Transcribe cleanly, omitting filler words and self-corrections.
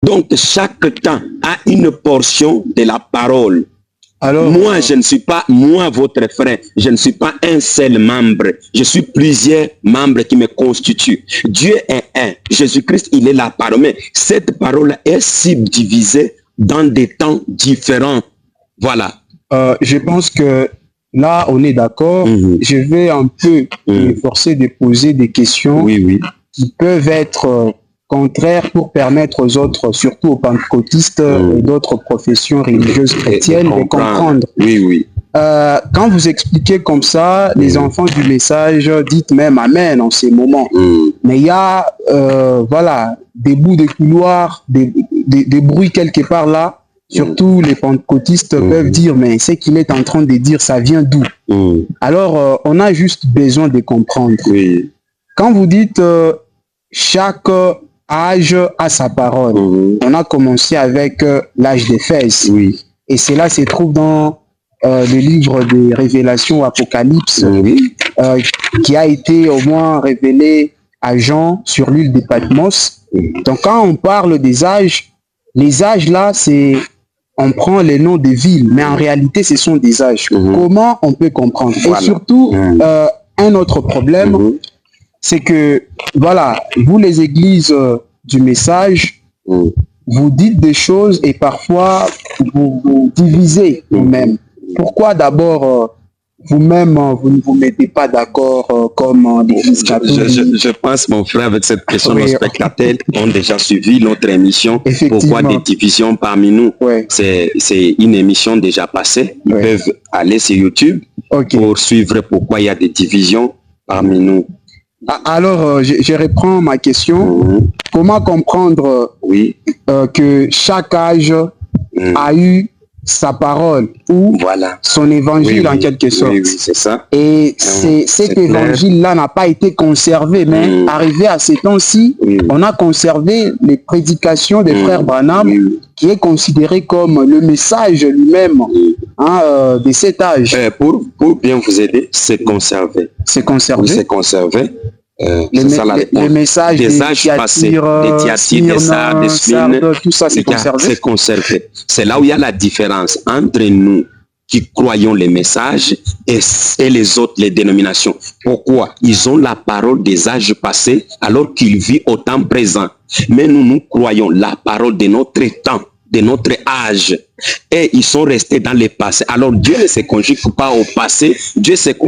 Donc, chaque temps a une portion de la parole. Alors, moi, je ne suis pas, moi, votre frère, je ne suis pas un seul membre. Je suis plusieurs membres qui me constituent. Dieu est un. Jésus-Christ, il est la parole. Mais cette parole est subdivisée dans des temps différents. Voilà. Je pense que là, on est d'accord. Je vais un peu forcer de poser des questions qui peuvent être contraires pour permettre aux autres, surtout aux pentecôtistes et d'autres professions religieuses chrétiennes, de comprendre. Quand vous expliquez comme ça, les enfants du message, dites même Amen en ces moments. Mais il y a, voilà, des bouts de couloirs, des bruits quelque part là. Surtout les pentecôtistes peuvent dire, mais ce qu'il est en train de dire, ça vient d'où? Alors, on a juste besoin de comprendre. Quand vous dites chaque âge a sa parole, on a commencé avec l'âge d'Éphèse. Et cela se trouve dans le livre des Révélations, Apocalypse, qui a été au moins révélé à Jean sur l'île de Patmos. Donc quand on parle des âges, les âges là, c'est... On prend les noms des villes, mais en réalité, ce sont des âges. Comment on peut comprendre? Et surtout, un autre problème, c'est que, voilà, vous les églises du message, vous dites des choses et parfois, vous divisez vous-même. Pourquoi d'abord, vous-même, vous ne vous mettez pas d'accord comme l'église catholique? Je pense, mon frère, avec cette question, nos spectateurs ont déjà suivi notre émission. Pourquoi des divisions parmi nous? C'est une émission déjà passée. Ils peuvent aller sur YouTube pour suivre pourquoi il y a des divisions parmi nous. Alors, je reprends ma question. Comment comprendre que chaque âge a eu sa parole ou son évangile en quelque sorte. C'est ça. Et cet évangile-là n'a pas été conservé, mais arrivé à ces temps-ci, on a conservé les prédications des frères Branham, qui est considéré comme le message lui-même de cet âge. Pour bien vous aider, c'est conservé. C'est conservé. C'est conservé. Les messages des âges passés, des Thyatire, des Sardes, des Smyrne, tout ça c'est conservé. C'est conservé. C'est là où il y a la différence entre nous qui croyons les messages et les autres, les dénominations. Pourquoi? Ils ont la parole des âges passés alors qu'ils vivent au temps présent. Mais nous croyons la parole de notre temps, de notre âge. Et ils sont restés dans le passé. Alors Dieu ne se conjugue pas au passé, Dieu se conjugue